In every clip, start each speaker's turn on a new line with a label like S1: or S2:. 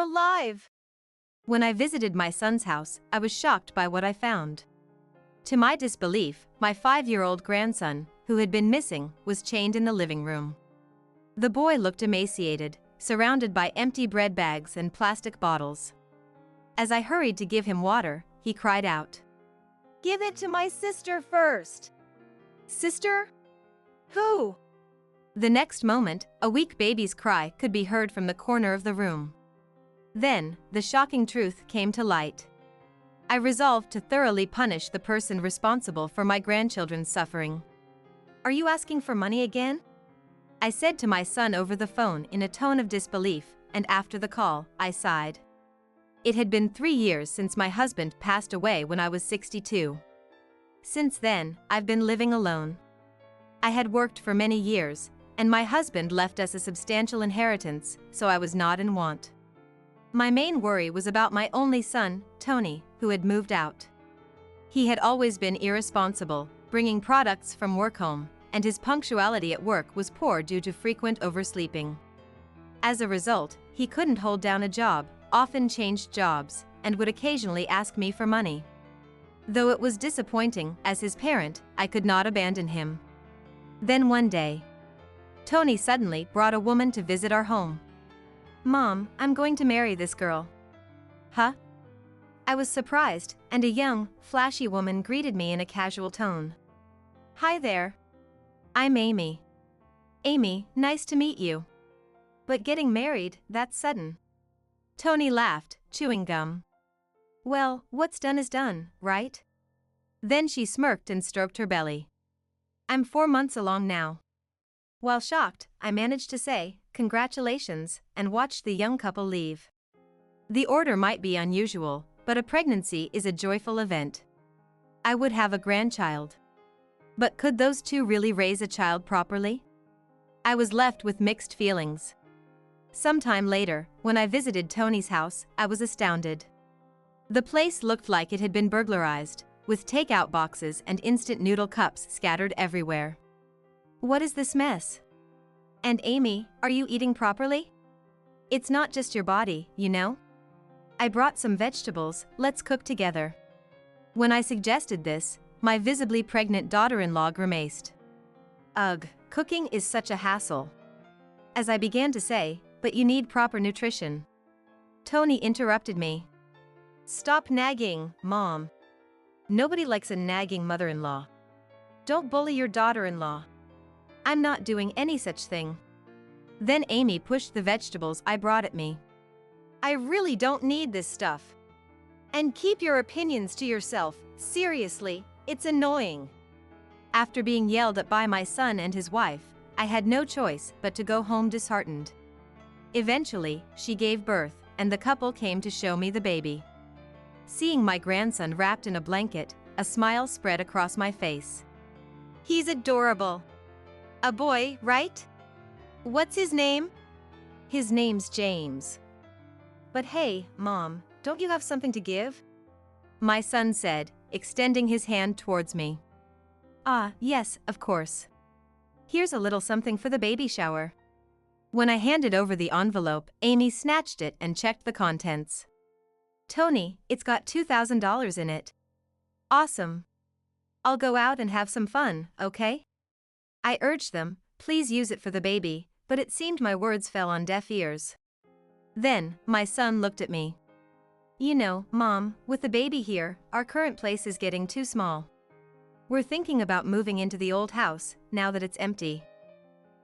S1: alive! When I visited my son's house, I was shocked by what I found. To my disbelief, my 5-year-old grandson, who had been missing, was chained in the living room. The boy looked emaciated, surrounded by empty bread bags and plastic bottles. As I hurried to give him water, he cried out, "Give it to my sister first!" Sister? Who? The next moment, a weak baby's cry could be heard from the corner of the room. Then, the shocking truth came to light. I resolved to thoroughly punish the person responsible for my grandchildren's suffering. "Are you asking for money again?" I said to my son over the phone in a tone of disbelief, and after the call, I sighed. It had been 3 years since my husband passed away when I was 62. Since then, I've been living alone. I had worked for many years, and my husband left us a substantial inheritance, so I was not in want. My main worry was about my only son, Tony, who had moved out. He had always been irresponsible, bringing products from work home, and his punctuality at work was poor due to frequent oversleeping. As a result, he couldn't hold down a job, often changed jobs, and would occasionally ask me for money. Though it was disappointing, as his parent, I could not abandon him. Then one day, Tony suddenly brought a woman to visit our home. "Mom, I'm going to marry this girl." "Huh?" I was surprised, and a young, flashy woman greeted me in a casual tone. "Hi there. I'm Amy." "Amy, nice to meet you. But getting married, that's sudden." Tony laughed, chewing gum. "Well, what's done is done, right?" Then she smirked and stroked her belly. "I'm 4 months along now." While shocked, I managed to say, "Congratulations," and watched the young couple leave. The order might be unusual, but a pregnancy is a joyful event. I would have a grandchild. But could those two really raise a child properly? I was left with mixed feelings. Sometime later, when I visited Tony's house, I was astounded. The place looked like it had been burglarized, with takeout boxes and instant noodle cups scattered everywhere. "What is this mess? And Amy, are you eating properly? It's not just your body, you know? I brought some vegetables, let's cook together." When I suggested this, my visibly pregnant daughter-in-law grimaced. "Ugh, cooking is such a hassle." As I began to say, "But you need proper nutrition." Tony interrupted me. "Stop nagging, Mom. Nobody likes a nagging mother-in-law. Don't bully your daughter-in-law." "I'm not doing any such thing." Then Amy pushed the vegetables I brought at me. "I really don't need this stuff. And keep your opinions to yourself, seriously, it's annoying." After being yelled at by my son and his wife, I had no choice but to go home disheartened. Eventually, she gave birth, and the couple came to show me the baby. Seeing my grandson wrapped in a blanket, a smile spread across my face. "He's adorable. A boy, right? What's his name?" "His name's James." "But hey, Mom, don't you have something to give?" My son said, extending his hand towards me. "Ah, yes, of course. Here's a little something for the baby shower." When I handed over the envelope, Amy snatched it and checked the contents. "Tony, it's got $2,000 in it." "Awesome. I'll go out and have some fun, okay?" I urged them, "Please use it for the baby," but it seemed my words fell on deaf ears. Then, my son looked at me. "You know, Mom, with the baby here, our current place is getting too small. We're thinking about moving into the old house, now that it's empty."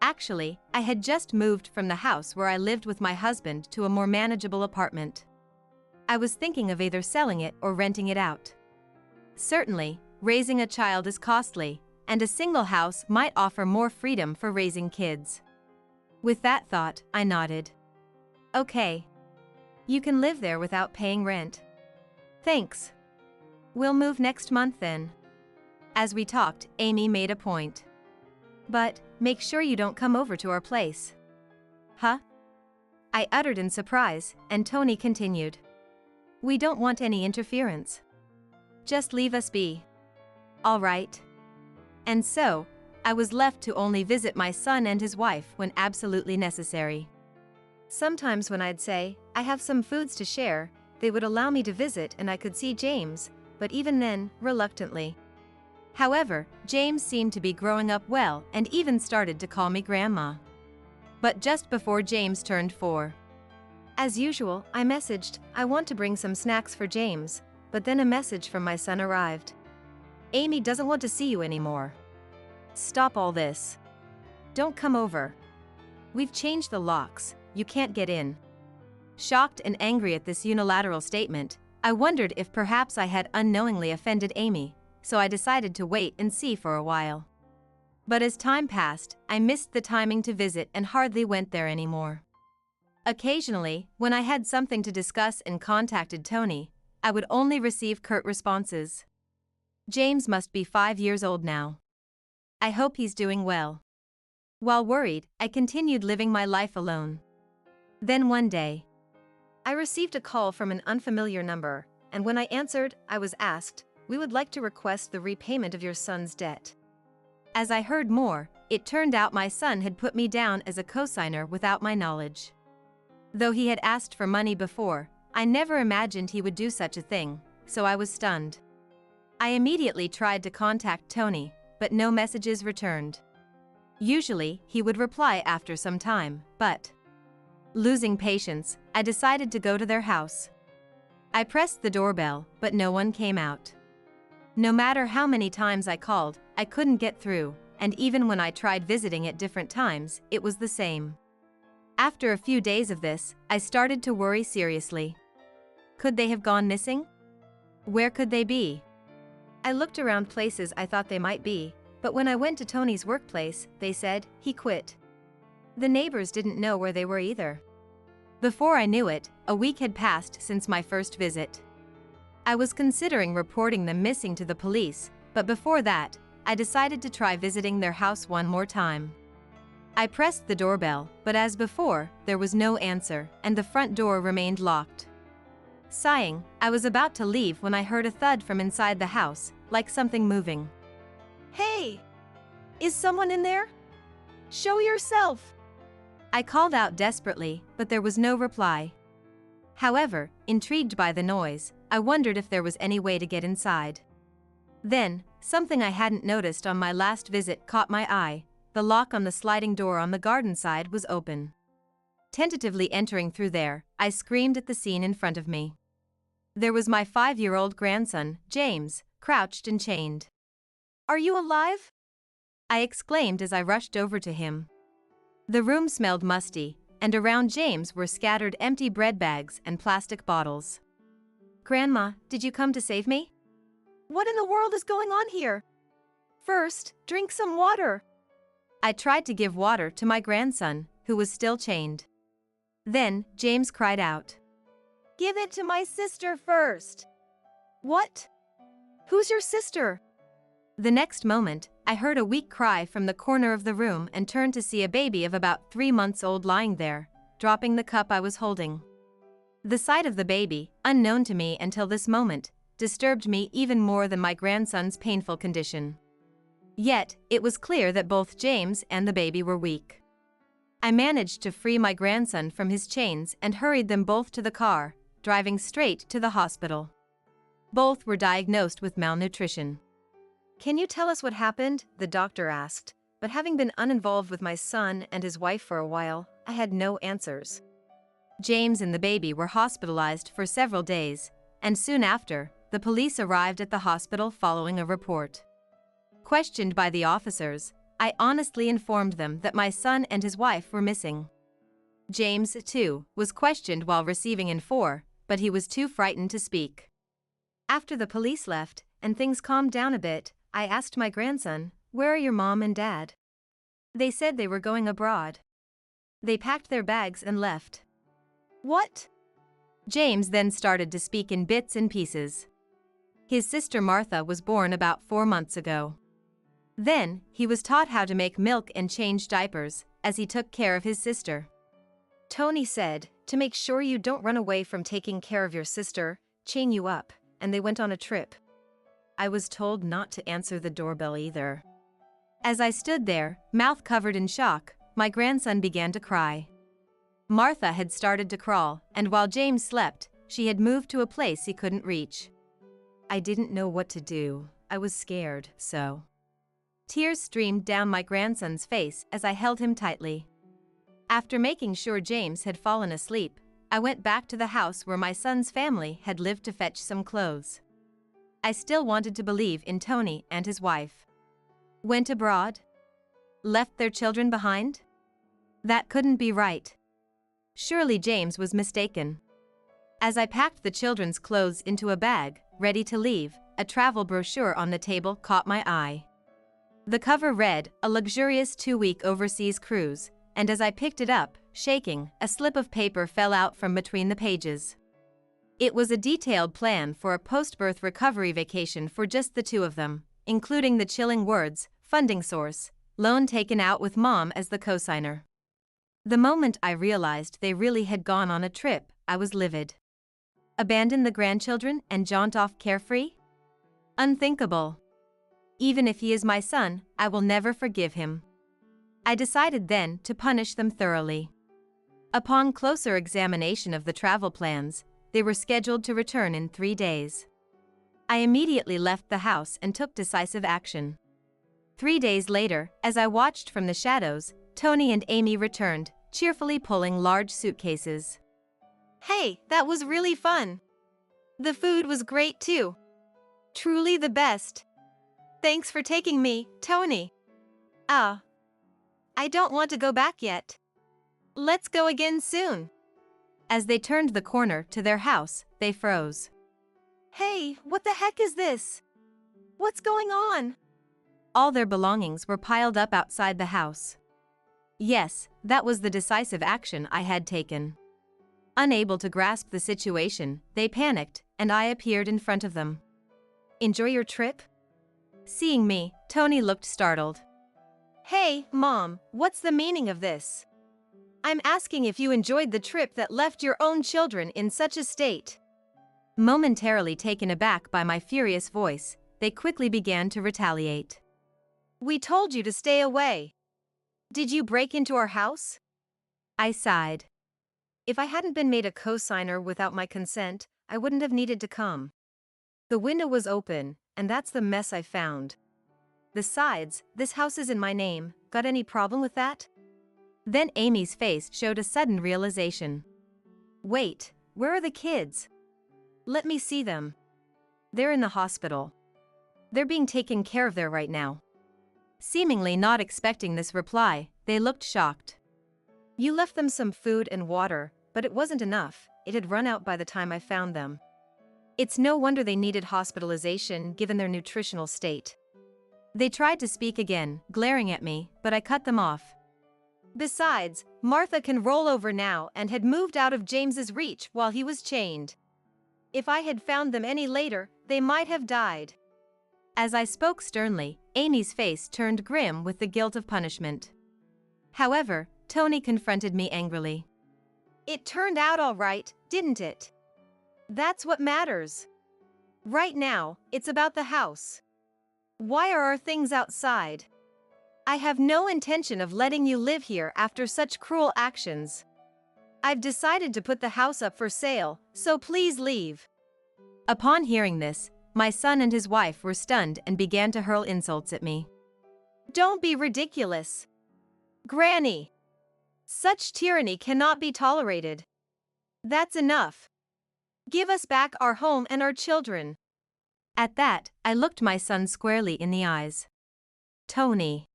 S1: Actually, I had just moved from the house where I lived with my husband to a more manageable apartment. I was thinking of either selling it or renting it out. Certainly, raising a child is costly, and a single house might offer more freedom for raising kids. With that thought, I nodded. "Okay. You can live there without paying rent." "Thanks. We'll move next month then." As we talked, Amy made a point. "But, make sure you don't come over to our place." "Huh?" I uttered in surprise, and Tony continued. "We don't want any interference. Just leave us be." "All right." And so, I was left to only visit my son and his wife when absolutely necessary. Sometimes when I'd say, I have some foods to share, they would allow me to visit and I could see James, but even then, reluctantly. However, James seemed to be growing up well and even started to call me Grandma. But just before James turned 4. As usual, I messaged, I want to bring some snacks for James, but then a message from my son arrived. Amy doesn't want to see you anymore. Stop all this. Don't come over. We've changed the locks, you can't get in. Shocked and angry at this unilateral statement, I wondered if perhaps I had unknowingly offended Amy, so I decided to wait and see for a while. But as time passed, I missed the timing to visit and hardly went there anymore. Occasionally, when I had something to discuss and contacted Tony, I would only receive curt responses. James must be 5 years old now. I hope he's doing well. While worried, I continued living my life alone. Then one day, I received a call from an unfamiliar number, and when I answered, I was asked, "We would like to request the repayment of your son's debt." As I heard more, it turned out my son had put me down as a cosigner without my knowledge. Though he had asked for money before, I never imagined he would do such a thing, so I was stunned. I immediately tried to contact Tony, but no messages returned. Usually, he would reply after some time, but losing patience, I decided to go to their house. I pressed the doorbell, but no one came out. No matter how many times I called, I couldn't get through, and even when I tried visiting at different times, it was the same. After a few days of this, I started to worry seriously. Could they have gone missing? Where could they be? I looked around places I thought they might be, but when I went to Tony's workplace, they said he quit. The neighbors didn't know where they were either. Before I knew it, a week had passed since my first visit. I was considering reporting them missing to the police, but before that, I decided to try visiting their house one more time. I pressed the doorbell, but as before, there was no answer, and the front door remained locked. Sighing, I was about to leave when I heard a thud from inside the house, like something moving. "Hey! Is someone in there? Show yourself!" I called out desperately, but there was no reply. However, intrigued by the noise, I wondered if there was any way to get inside. Then, something I hadn't noticed on my last visit caught my eye. The lock on the sliding door on the garden side was open. Tentatively entering through there, I screamed at the scene in front of me. There was my 5-year-old grandson, James, crouched and chained. "Are you alive?" I exclaimed as I rushed over to him. The room smelled musty, and around James were scattered empty bread bags and plastic bottles. "Grandma, did you come to save me?" "What in the world is going on here?" "First, drink some water." I tried to give water to my grandson, who was still chained. Then, James cried out, "Give it to my sister first." "What? Who's your sister?" The next moment, I heard a weak cry from the corner of the room and turned to see a baby of about 3 months old lying there, dropping the cup I was holding. The sight of the baby, unknown to me until this moment, disturbed me even more than my grandson's painful condition. Yet, it was clear that both James and the baby were weak. I managed to free my grandson from his chains and hurried them both to the car, driving straight to the hospital. Both were diagnosed with malnutrition. "Can you tell us what happened?" the doctor asked, but having been uninvolved with my son and his wife for a while, I had no answers. James and the baby were hospitalized for several days, and soon after, the police arrived at the hospital following a report. Questioned by the officers, I honestly informed them that my son and his wife were missing. James, too, was questioned while receiving Info, but he was too frightened to speak. After the police left, and things calmed down a bit, I asked my grandson, "Where are your mom and dad?" They said they were going abroad. They packed their bags and left. "What?" James then started to speak in bits and pieces. His sister Martha was born about 4 months ago. Then, he was taught how to make milk and change diapers, as he took care of his sister. Tony said, "To make sure you don't run away from taking care of your sister, chain you up," and they went on a trip. I was told not to answer the doorbell either. As I stood there, mouth covered in shock, my grandson began to cry. Martha had started to crawl, and while James slept, she had moved to a place he couldn't reach. I didn't know what to do. I was scared, so. Tears streamed down my grandson's face as I held him tightly. After making sure James had fallen asleep, I went back to the house where my son's family had lived to fetch some clothes. I still wanted to believe in Tony and his wife. Went abroad? Left their children behind? That couldn't be right. Surely James was mistaken. As I packed the children's clothes into a bag, ready to leave, a travel brochure on the table caught my eye. The cover read, "A luxurious 2-week overseas cruise," and as I picked it up, shaking, a slip of paper fell out from between the pages. It was a detailed plan for a post-birth recovery vacation for just the two of them, including the chilling words, "Funding source, loan taken out with Mom as the cosigner." The moment I realized they really had gone on a trip, I was livid. Abandon the grandchildren and jaunt off carefree? Unthinkable. Even if he is my son, I will never forgive him. I decided then to punish them thoroughly. Upon closer examination of the travel plans, they were scheduled to return in 3 days. I immediately left the house and took decisive action. 3 days later, as I watched from the shadows, Tony and Amy returned, cheerfully pulling large suitcases. "Hey, that was really fun. The food was great too. Truly the best. Thanks for taking me, Tony. I don't want to go back yet. Let's go again soon." As they turned the corner to their house, they froze. "Hey, what the heck is this? What's going on?" All their belongings were piled up outside the house. Yes, that was the decisive action I had taken. Unable to grasp the situation, they panicked, and I appeared in front of them. "Enjoy your trip?" Seeing me, Tony looked startled. "Hey, Mom, what's the meaning of this? I'm asking if you enjoyed the trip that left your own children in such a state." Momentarily taken aback by my furious voice, they quickly began to retaliate. "We told you to stay away. Did you break into our house?" I sighed. If I hadn't been made a co-signer without my consent, I wouldn't have needed to come. The window was open, and that's the mess I found. Besides, this house is in my name. Got any problem with that? Then Amy's face showed a sudden realization. "Wait, where are the kids? Let me see them." "They're in the hospital. They're being taken care of there right now." Seemingly not expecting this reply, they looked shocked. "You left them some food and water, but it wasn't enough. It had run out by the time I found them. It's no wonder they needed hospitalization given their nutritional state." They tried to speak again, glaring at me, but I cut them off. "Besides, Martha can roll over now and had moved out of James's reach while he was chained. If I had found them any later, they might have died." As I spoke sternly, Amy's face turned grim with the guilt of punishment. However, Tony confronted me angrily. "It turned out all right, didn't it? That's what matters. Right now, it's about the house. Why are our things outside? I have no intention of letting you live here after such cruel actions. I've decided to put the house up for sale, so please leave." Upon hearing this, my son and his wife were stunned and began to hurl insults at me. "Don't be ridiculous. Granny. Such tyranny cannot be tolerated. That's enough. Give us back our home and our children." At that, I looked my son squarely in the eyes. "Tony.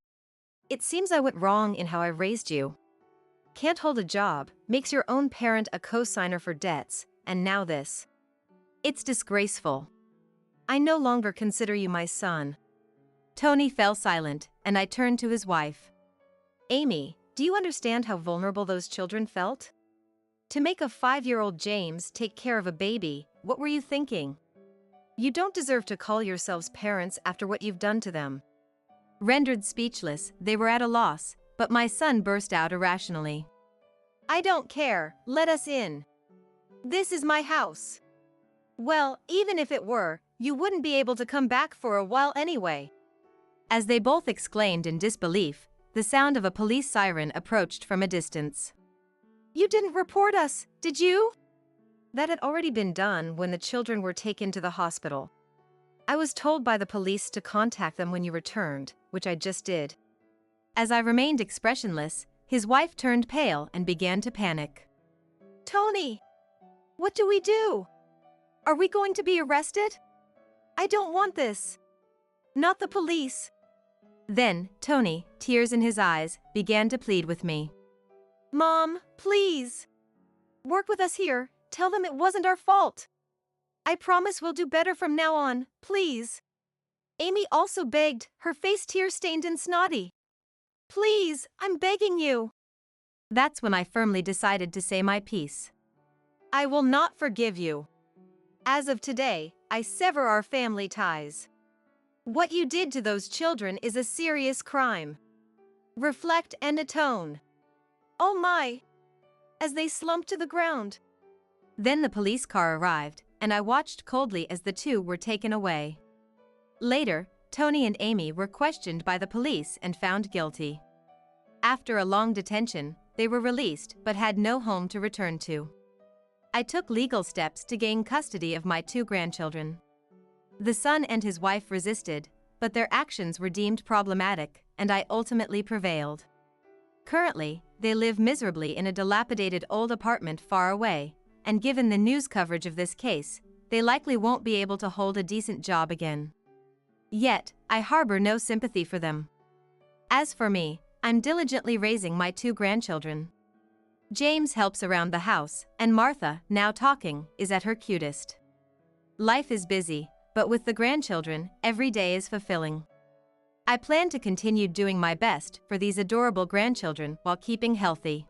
S1: It seems I went wrong in how I raised you. Can't hold a job, makes your own parent a co-signer for debts, and now this. It's disgraceful. I no longer consider you my son." Tony fell silent, and I turned to his wife. "Amy, do you understand how vulnerable those children felt? To make a 5-year-old James take care of a baby, what were you thinking? You don't deserve to call yourselves parents after what you've done to them." Rendered speechless, they were at a loss, but my son burst out irrationally. "I don't care, let us in. This is my house." "Well, even if it were, you wouldn't be able to come back for a while anyway." As they both exclaimed in disbelief, the sound of a police siren approached from a distance. You didn't report us, did you? That had already been done when the children were taken to the hospital. I was told by the police to contact them when you returned, which I just did. As I remained expressionless, his wife turned pale and began to panic. Tony! What do we do? Are we going to be arrested? I don't want this. Not the police. Then, Tony, tears in his eyes, began to plead with me. Mom, please. Work with us here. Tell them it wasn't our fault. I promise we'll do better from now on, please. Amy also begged, her face tear-stained and snotty. Please, I'm begging you. That's when I firmly decided to say my piece. I will not forgive you. As of today, I sever our family ties. What you did to those children is a serious crime. Reflect and atone. Oh my! As they slumped to the ground. Then the police car arrived, and I watched coldly as the two were taken away. Later, Tony and Amy were questioned by the police and found guilty. After a long detention, they were released but had no home to return to. I took legal steps to gain custody of my two grandchildren. The son and his wife resisted, but their actions were deemed problematic, and I ultimately prevailed. Currently, they live miserably in a dilapidated old apartment far away, and given the news coverage of this case, they likely won't be able to hold a decent job again. Yet, I harbor no sympathy for them. As for me, I'm diligently raising my two grandchildren. James helps around the house, and Martha, now talking, is at her cutest. Life is busy, but with the grandchildren, every day is fulfilling. I plan to continue doing my best for these adorable grandchildren while keeping healthy.